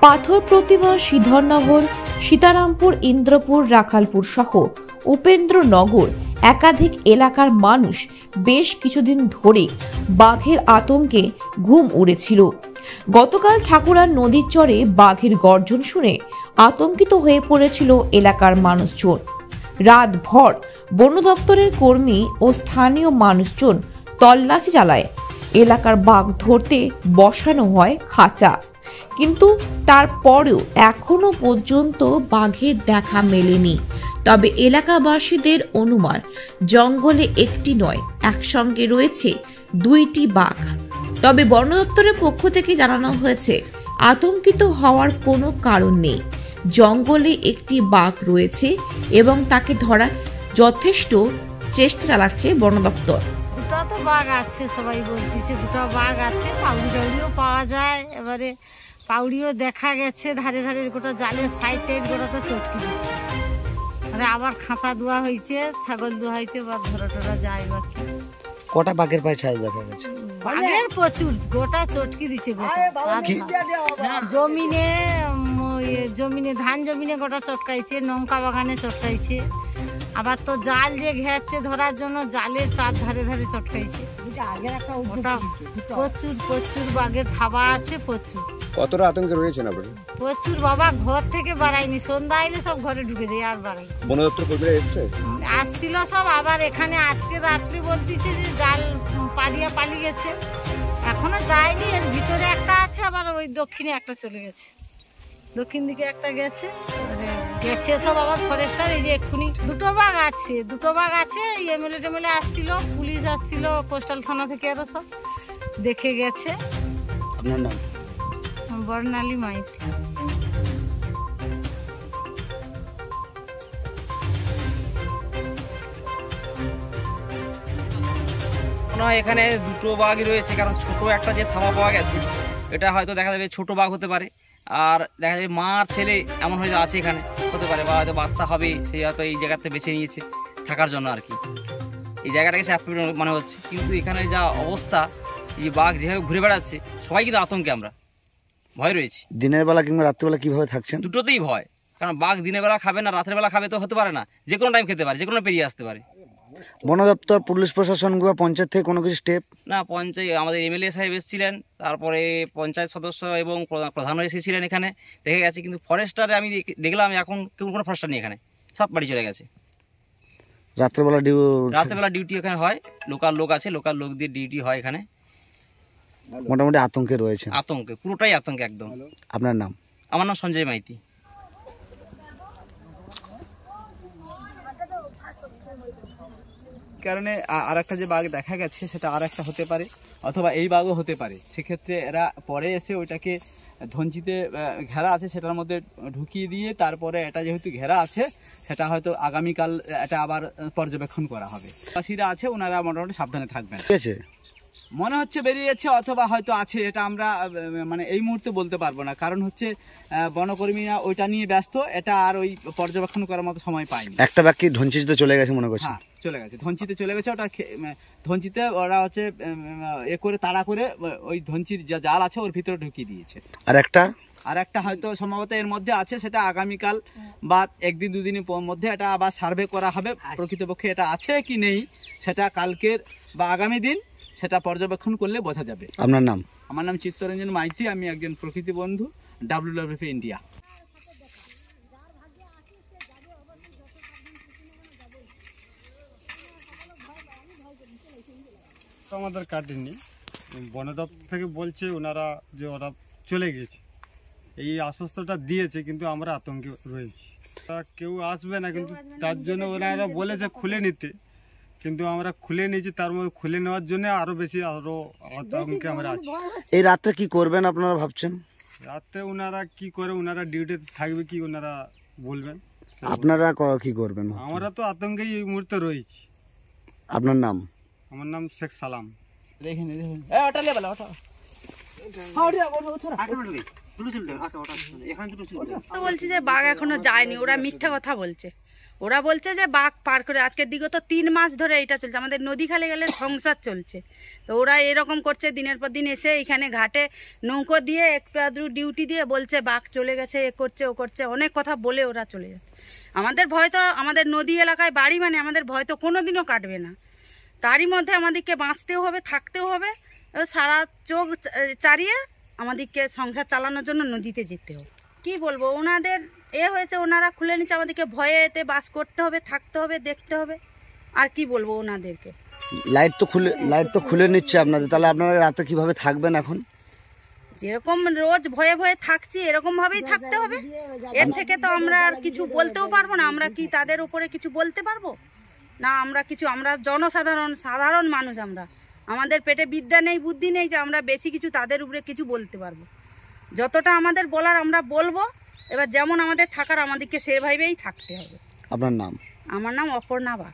পাথর প্রতিমা শ্রীধরনগর, সীতারামপুর, ইন্দ্রপুর, রাখালপুর সহ উপেন্দ্রনগর একাধিক এলাকার মানুষ বেশ কিছুদিন ধরে বাঘের আতঙ্কে ঘুম উড়েছিল। গতকাল ঠাকুরার নদীর চরে বাঘের গর্জন শুনে আতঙ্কিত হয়ে পড়েছিল এলাকার মানুষজন। রাতভর বন দপ্তরের কর্মী ও স্থানীয় মানুষজন তল্লাশি চালায়। এলাকার বাঘ ধরতে বসানো হয় খাঁচা, কিন্তু তারপরেও এখনো পর্যন্ত বাঘের দেখা মেলেনি। তবে এলাকাবাসীদের অনুমান, জঙ্গলে একটি নয়, একসঙ্গে রয়েছে 2টি বাঘ। তবে বন দপ্তরের পক্ষ থেকে জানানো হয়েছে আতঙ্কিত হওয়ার কোনো কারণ নেই। জঙ্গলে একটি বাঘ রয়েছে এবং তাকে ধরার যথেষ্ট চেষ্টা চালাচ্ছে বন দপ্তর। দুটো তো বাঘ আছে, সবাই বলতেছে দুটো বাঘ আছে, পাউড়িও পাওয়া যায়, এবারে পাউড়িও দেখা গেছে ধারে ধারে, গোটা জালের সাইড টাইড গোটা তো চটকি দিচ্ছে। আবার খাঁচা দেওয়া হয়েছে, ছাগল দেওয়া হয়েছে, বা ধরা টরা যায়। বা কটা বাঘের পায়ে ছাই দেখা গেছে? বাঘের প্রচুর, গোটা চটকি দিচ্ছে। জমিনে জমিনে ধান জমিনে গোটা চটকাইছে, লঙ্কা বাগানে চটকাইছে, আবার তো জাল যে ঘেরছে ধরার জন্য জালের চার ধারে ধারে চটকাইছে। প্রচুর প্রচুর বাঘের থাবা আছে, প্রচুর। কতটা আতঙ্কে রয়েছেন আপনারা? প্রচুর বাবা, ঘর থেকে বাড়াইনি, সন্ধ্যা আইলে সব ঘরে ঢুকে যায়, আর বাড়াই। বন দপ্তর কর্মীরা এসেছে, আসছিল সব। আবার এখানে আজকে রাত্রি বলতেছে যে জাল পাড়িয়া পালিয়ে গেছে, এখনো যায়নি। এর ভিতরে একটা আছে, আবার ওই দক্ষিণে একটা চলে গেছে, দক্ষিণ দিকে একটা গেছে গেছে সব। আবার ফরেস্টার এই যে এক্ষুনি দুটো বাঘ আছে, এমএলএ টেমএলএ আসছিল, পুলিশ আসছিল, কোস্টাল থানা থেকে আরো সব দেখে গেছে। আপনার নাম? বর্ণালী মাইতি। এখানে দুটো বাঘই রয়েছে, কারণ ছোট একটা যে থাবা পাওয়া গেছে, এটা হয়তো দেখা যাবে ছোট বাঘ হতে পারে, আর দেখা যাবে মার ছেলে এমন হয়তো আছে এখানে, হতে পারে, বা হয়তো বাচ্চা হবে, সেই হয়তো এই জায়গাতে বেছে নিয়েছে থাকার জন্য আর কি। এই জায়গাটাকে সেফ মনে হচ্ছে, কিন্তু এখানে যা অবস্থা, এই বাঘ যেভাবে ঘুরে বেড়াচ্ছে, সবাই কিন্তু আতঙ্কে, আমরা ভয় রয়েছে। দিনের বেলা কিংবা রাত্রিবেলা কিভাবে থাকছেন? দুটোতেই ভয়, কারণ বাঘ দিনের বেলা খাবে না, রাতের বেলা খাবে তো হতে পারে না, যে কোনো টাইম খেতে পারে, যে কোনো পেরিয়ে আসতে পারে। বন দপ্তর, পুলিশ প্রশাসন কিংবা পঞ্চায়েত থেকে কোনো কিছু স্টেপ? না, পঞ্চায়েত আমাদের এমএলএ সাহেব এসেছিলেন, তারপরে পঞ্চায়েত সদস্য এবং প্রধানও এসেছিলেন, এখানে দেখে গেছে। কিন্তু ফরেস্টারে আমি দেখলাম এখন কোনো ফরেস্টার নেই এখানে, সব বাড়ি চলে গেছে। রাত্রেবেলা ডিউটি এখানে হয়, লোকাল লোক আছে, লোকাল লোক দিয়ে ডিউটি হয় এখানে। মোটামুটি আতঙ্কে রয়েছে? আতঙ্কে, পুরোটাই আতঙ্কে একদম। আপনার নাম? আমার নাম সঞ্জয় মাইতি। কারণে আর একটা যে বাঘ দেখা গেছে সেটা আর একটা হতে পারে, অথবা এই বাঘও হতে পারে। সেক্ষেত্রে এরা পরে এসে ওইটাকে ধঞ্চিতে ঘেরা আছে সেটার মধ্যে ঢুকিয়ে দিয়ে, তারপরে এটা যেহেতু ঘেরা আছে, সেটা হয়তো আগামীকাল এটা আবার পর্যবেক্ষণ করা হবে। চাষিরা আছে, ওনারা মোটামুটি সাবধানে থাকবেন। মনে হচ্ছে বেরিয়েছে, অথবা হয়তো আছে, এটা আমরা মানে এই মুহূর্তে বলতে পারবো না, কারণ হচ্ছে বনকর্মীরা ওইটা নিয়ে ব্যস্ত, এটা আর ওই পর্যবেক্ষণ করার মতো সময় পায়নি। একটা বাকি ধঞ্চিতে চলে গেছে মনে করছে? হ্যাঁ, চলে গেছে, ধঞ্চিতে চলে গেছে। ওটা ধঞ্চিতে ওরা হচ্ছে এ করে তাড়া করে ওই ধঞ্চির যা জাল আছে ওর ভিতরে ঢুকিয়ে দিয়েছে। আর একটা হয়তো সম্ভবত এর মধ্যে আছে, সেটা আগামীকাল বা একদিন দুদিনের মধ্যে এটা আবার সার্ভে করা হবে, প্রকৃতপক্ষে এটা আছে কি নেই সেটা কালকের বা আগামী দিন সেটা পর্যবেক্ষণ করলে বোঝা যাবে। আপনার নাম? আমার নাম চিত্তরঞ্জন মাইতি, আমি একজন প্রকৃতি বন্ধু, WWF ইন্ডিয়া। আমাদের কাটেনি, বন দপ্তর থেকে বলছে ওনারা যে ওরা চলে গেছে, এই আশ্বস্তটা দিয়েছে, কিন্তু আমরা আতঙ্কে রয়েছি। কেউ আসবে না, কিন্তু তার জন্য ওনারা বলেছে খুলে নিতে, কিন্তু আমরা খুলে নিয়েছি, তার মধ্যে খুলে নেওয়ার জন্য আরো বেশি আতঙ্কে আমরা আছি। এই রাতে কি করবেন আপনারা ভাবছেন? রাতে ওনারা কি করে, ওনারা ডিউটিতে থাকবে কি ওনারা বলবেন। আপনারা কি করবেন? আমরা তো আতঙ্কে এই মুহূর্তে রয়েছি। আপনার নাম? আমার নাম শেখ সালাম। বলছি যে বাঘ এখনো যায়নি, ওরা মিথ্যা কথা বলছে। ওরা বলছে যে বাঘ পার করে আজকের বিগত 3 মাস ধরে এটা চলছে, আমাদের নদী খালে গেলে সংসার চলছে। তো ওরা এরকম করছে, দিনের পর দিন এসে এখানে ঘাটে নৌকো দিয়ে একটু আধটু ডিউটি দিয়ে বলছে বাঘ চলে গেছে, এ করছে ও করছে, অনেক কথা বলে ওরা চলে যাচ্ছে। আমাদের ভয় তো, আমাদের নদী এলাকায় বাড়ি মানে আমাদের ভয় তো কোনোদিনও কাটবে না। তারই মধ্যে আমাদেরকে বাঁচতেও হবে, থাকতেও হবে, সারা চোখ চারিয়ে আমাদেরকে সংসার চালানোর জন্য নদীতে যেতে হবে। কি বলবো, ওনাদের হয়েছে, ওনারা খুলে নিচ্ছে, আমাদেরকে ভয়ে এতে বাস করতে হবে, থাকতে হবে, দেখতে হবে। আর কি বলবো ওনাদেরকে। লাইট তো খুলে নিচ্ছে আপনাদের, তাহলে আপনারা রাতে কিভাবে থাকবেন এখন? যেরকম রোজ ভয়ে ভয়ে থাকছি এরকম ভাবেই থাকতে হবে। এর থেকে তো আমরা আর কিছু বলতেও পারবো না। আমরা কি তাদের উপরে কিছু বলতে পারবো না? আমরা সাধারণ মানুষ, আমাদের পেটে বিদ্যা নেই, বুদ্ধি নেই যে আমরা বেশি কিছু তাদের উপরে কিছু বলতে পারবো। যতটা আমাদের বলার আমরা বলবো, এবার যেমন আমাদের থাকার আমাদেরকে সেভাবেই থাকতে হবে। আপনার নাম? আমার নাম অপর্ণা বাগ।